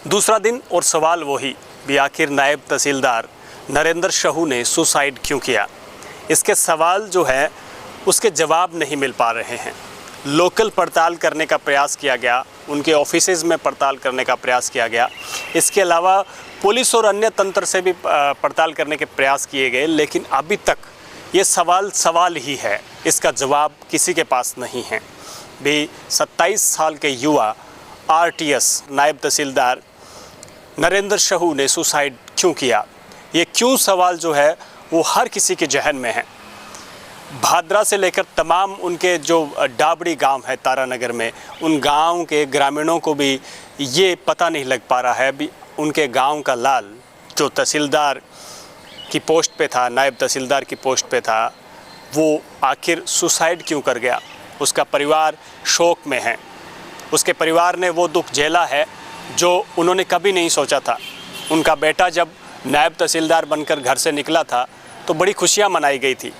दूसरा दिन और सवाल वही भी, आखिर नायब तहसीलदार नरेंद्र शहू ने सुसाइड क्यों किया। इसके सवाल जो है उसके जवाब नहीं मिल पा रहे हैं। लोकल पड़ताल करने का प्रयास किया गया, उनके ऑफिसेज में पड़ताल करने का प्रयास किया गया, इसके अलावा पुलिस और अन्य तंत्र से भी पड़ताल करने के प्रयास किए गए, लेकिन अभी तक ये सवाल ही है, इसका जवाब किसी के पास नहीं है। भी 27 साल के युवा आरटीएस नायब तहसीलदार नरेंद्र शहू ने सुसाइड क्यों किया, ये क्यों सवाल जो है वो हर किसी के जहन में है। भादरा से लेकर तमाम उनके जो डाबड़ी गांव है तारानगर में, उन गांव के ग्रामीणों को भी ये पता नहीं लग पा रहा है भी उनके गांव का लाल जो तहसीलदार की पोस्ट पे था, नायब तहसीलदार की पोस्ट पे था, वो आखिर सुसाइड क्यों कर गया। उसका परिवार शोक में है। उसके परिवार ने वो दुख झेला है जो उन्होंने कभी नहीं सोचा था। उनका बेटा जब नायब तहसीलदार बनकर घर से निकला था तो बड़ी खुशियाँ मनाई गई थी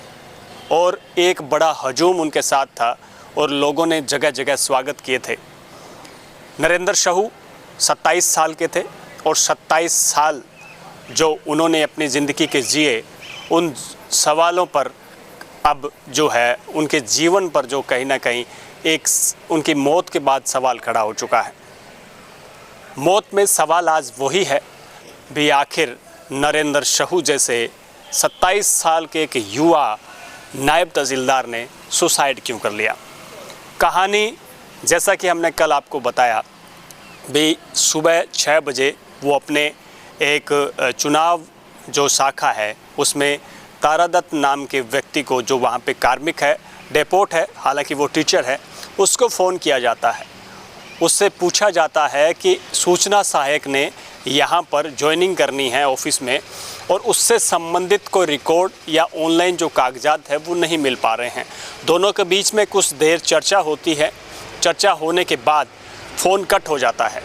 और एक बड़ा हजूम उनके साथ था और लोगों ने जगह जगह स्वागत किए थे। नरेंद्र शहू 27 साल के थे और 27 साल जो उन्होंने अपनी ज़िंदगी के जिए, उन सवालों पर अब जो है उनके जीवन पर जो कहीं ना कहीं एक उनकी मौत के बाद सवाल खड़ा हो चुका है। मौत में सवाल आज वही है भी, आखिर नरेंद्र शहू जैसे 27 साल के एक युवा नायब तहसीलदार ने सुसाइड क्यों कर लिया। कहानी जैसा कि हमने कल आपको बताया भी, सुबह 6 बजे वो अपने एक चुनाव जो शाखा है उसमें तारादत्त नाम के व्यक्ति को, जो वहाँ पे कार्मिक है, डेपोट है, हालांकि वो टीचर है, उसको फ़ोन किया जाता है। उससे पूछा जाता है कि सूचना सहायक ने यहाँ पर ज्वाइनिंग करनी है ऑफिस में और उससे संबंधित कोई रिकॉर्ड या ऑनलाइन जो कागजात है वो नहीं मिल पा रहे हैं। दोनों के बीच में कुछ देर चर्चा होती है। चर्चा होने के बाद फ़ोन कट हो जाता है।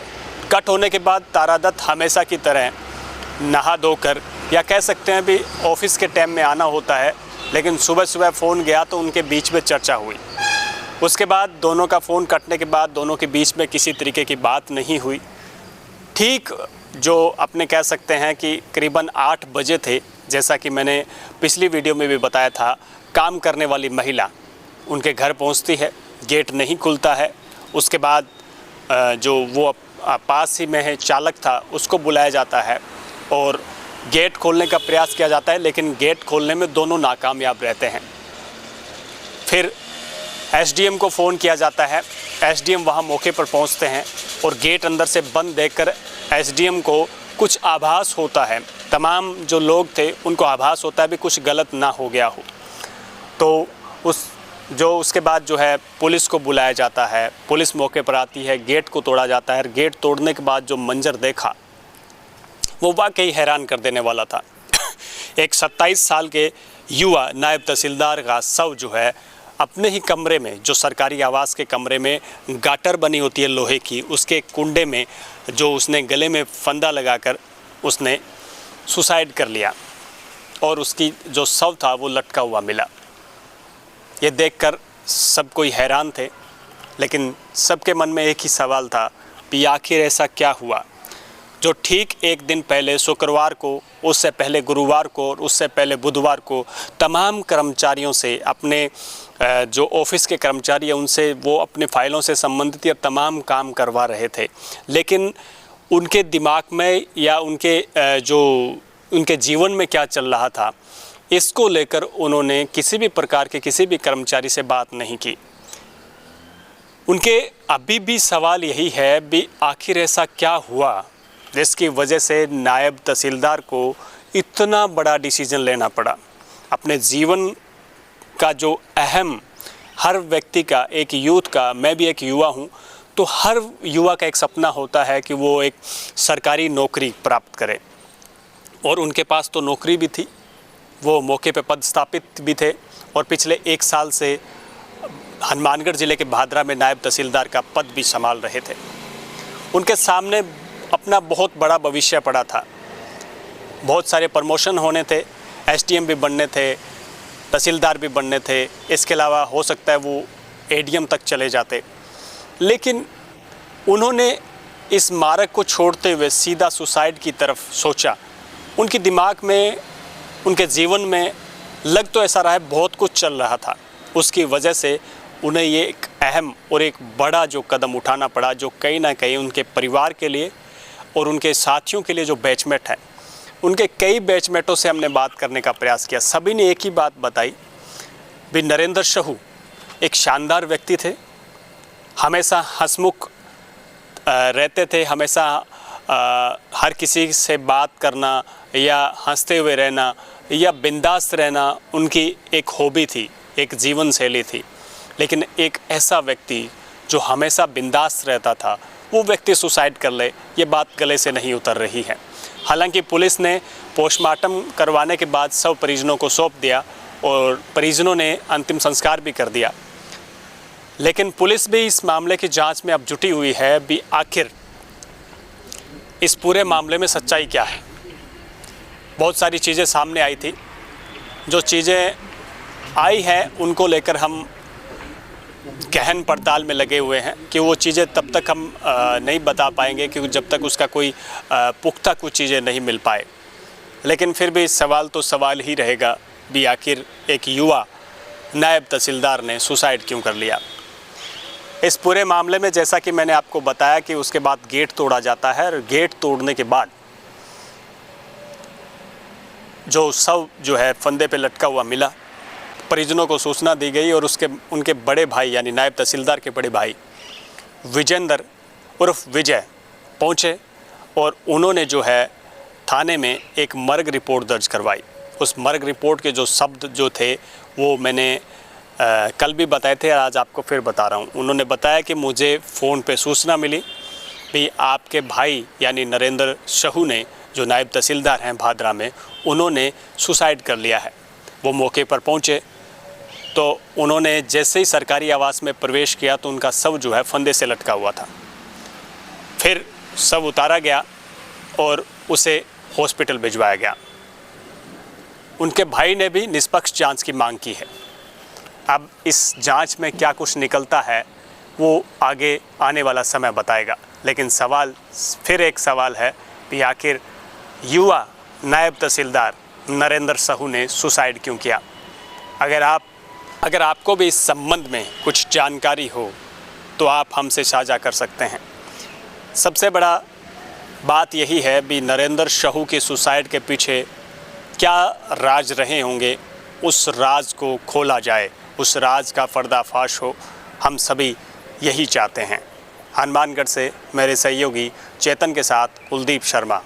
कट होने के बाद तारादत्त हमेशा की तरह नहा धोकर, या कह सकते हैं भी ऑफिस के टाइम में आना होता है, लेकिन सुबह सुबह फ़ोन गया तो उनके बीच में चर्चा हुई। उसके बाद दोनों का फ़ोन कटने के बाद दोनों के बीच में किसी तरीके की बात नहीं हुई। ठीक जो अपने कह सकते हैं कि करीबन 8 बजे थे, जैसा कि मैंने पिछली वीडियो में भी बताया था, काम करने वाली महिला उनके घर पहुंचती है, गेट नहीं खुलता है। उसके बाद जो वो पास ही में है चालक था उसको बुलाया जाता है और गेट खोलने का प्रयास किया जाता है, लेकिन गेट खोलने में दोनों नाकामयाब रहते हैं। फिर एसडीएम को फ़ोन किया जाता है। एसडीएम वहाँ मौके पर पहुँचते हैं और गेट अंदर से बंद देखकर एसडीएम को कुछ आभास होता है, तमाम जो लोग थे उनको आभास होता है भी कुछ गलत ना हो गया हो। तो उसके बाद जो है पुलिस को बुलाया जाता है। पुलिस मौके पर आती है, गेट को तोड़ा जाता है। गेट तोड़ने के बाद जो मंजर देखा वो वाकई हैरान कर देने वाला था। एक 27 साल के युवा नायब तहसीलदार का शव जो है अपने ही कमरे में, जो सरकारी आवास के कमरे में गाटर बनी होती है लोहे की, उसके कुंडे में जो उसने गले में फंदा लगाकर उसने सुसाइड कर लिया और उसकी जो शव था वो लटका हुआ मिला। ये देखकर सब कोई हैरान थे, लेकिन सबके मन में एक ही सवाल था कि आखिर ऐसा क्या हुआ जो ठीक एक दिन पहले शुक्रवार को, उससे पहले गुरुवार को और उससे पहले बुधवार को तमाम कर्मचारियों से, अपने जो ऑफिस के कर्मचारी हैं उनसे वो अपने फाइलों से संबंधित या तमाम काम करवा रहे थे, लेकिन उनके दिमाग में या उनके जीवन में क्या चल रहा था, इसको लेकर उन्होंने किसी भी प्रकार के किसी भी कर्मचारी से बात नहीं की। उनके अभी भी सवाल यही है भी आखिर ऐसा क्या हुआ जिसकी वजह से नायब तहसीलदार को इतना बड़ा डिसीजन लेना पड़ा। अपने जीवन का जो अहम, हर व्यक्ति का, एक यूथ का, मैं भी एक युवा हूँ, तो हर युवा का एक सपना होता है कि वो एक सरकारी नौकरी प्राप्त करे, और उनके पास तो नौकरी भी थी, वो मौके पे पदस्थापित भी थे और पिछले 1 साल से हनुमानगढ़ ज़िले के भादरा में नायब तहसीलदार का पद भी संभाल रहे थे। उनके सामने अपना बहुत बड़ा भविष्य पड़ा था। बहुत सारे प्रमोशन होने थे, एसडीएम भी बनने थे, तहसीलदार भी बनने थे, इसके अलावा हो सकता है वो एडीएम तक चले जाते, लेकिन उन्होंने इस मार्ग को छोड़ते हुए सीधा सुसाइड की तरफ सोचा। उनके दिमाग में, उनके जीवन में लग तो ऐसा रहा है बहुत कुछ चल रहा था, उसकी वजह से उन्हें ये एक अहम और एक बड़ा जो कदम उठाना पड़ा, जो कहीं ना कहीं उनके परिवार के लिए और उनके साथियों के लिए जो बैचमेट है, उनके कई बैचमेटों से हमने बात करने का प्रयास किया। सभी ने एक ही बात बताई भी नरेंद्र शहू एक शानदार व्यक्ति थे, हमेशा हंसमुख रहते थे, हमेशा हर किसी से बात करना या हंसते हुए रहना या बिंदास रहना उनकी एक हॉबी थी, एक जीवन शैली थी। लेकिन एक ऐसा व्यक्ति जो हमेशा बिंदास रहता था, वो व्यक्ति सुसाइड कर ले, ये बात गले से नहीं उतर रही है। हालांकि पुलिस ने पोस्टमार्टम करवाने के बाद शव परिजनों को सौंप दिया और परिजनों ने अंतिम संस्कार भी कर दिया, लेकिन पुलिस भी इस मामले की जांच में अब जुटी हुई है भी आखिर इस पूरे मामले में सच्चाई क्या है। बहुत सारी चीज़ें सामने आई थी, जो चीज़ें आई हैं उनको लेकर हम गहन पड़ताल में लगे हुए हैं कि वो चीज़ें तब तक हम नहीं बता पाएंगे क्योंकि जब तक उसका कोई पुख्ता कुछ चीज़ें नहीं मिल पाए। लेकिन फिर भी सवाल तो सवाल ही रहेगा भी आखिर एक युवा नायब तहसीलदार ने सुसाइड क्यों कर लिया। इस पूरे मामले में जैसा कि मैंने आपको बताया कि उसके बाद गेट तोड़ा जाता है और गेट तोड़ने के बाद जो शव जो है फंदे पे लटका हुआ मिला, परिजनों को सूचना दी गई और उनके बड़े भाई यानी नायब तहसीलदार के बड़े भाई विजेंद्र उर्फ विजय पहुँचे और उन्होंने जो है थाने में एक मर्ग रिपोर्ट दर्ज करवाई। उस मर्ग रिपोर्ट के जो शब्द जो थे वो मैंने कल भी बताए थे और आज आपको फिर बता रहा हूँ। उन्होंने बताया कि मुझे फ़ोन पे सूचना मिली भी आपके भाई यानी नरेंद्र शहू ने, जो नायब तहसीलदार हैं भादरा में, उन्होंने सुसाइड कर लिया है। वो मौके पर पहुँचे तो उन्होंने जैसे ही सरकारी आवास में प्रवेश किया तो उनका शव जो है फंदे से लटका हुआ था। फिर शव उतारा गया और उसे हॉस्पिटल भिजवाया गया। उनके भाई ने भी निष्पक्ष जांच की मांग की है। अब इस जांच में क्या कुछ निकलता है वो आगे आने वाला समय बताएगा, लेकिन सवाल फिर एक सवाल है कि आखिर युवा नायब तहसीलदार नरेंद्र शहू ने सुसाइड क्यों किया। अगर आपको भी इस संबंध में कुछ जानकारी हो तो आप हमसे साझा कर सकते हैं। सबसे बड़ा बात यही है भी नरेंद्र शहू के सुसाइड के पीछे क्या राज रहे होंगे, उस राज को खोला जाए, उस राज का पर्दाफाश हो, हम सभी यही चाहते हैं। हनुमानगढ़ से मेरे सहयोगी चेतन के साथ कुलदीप शर्मा।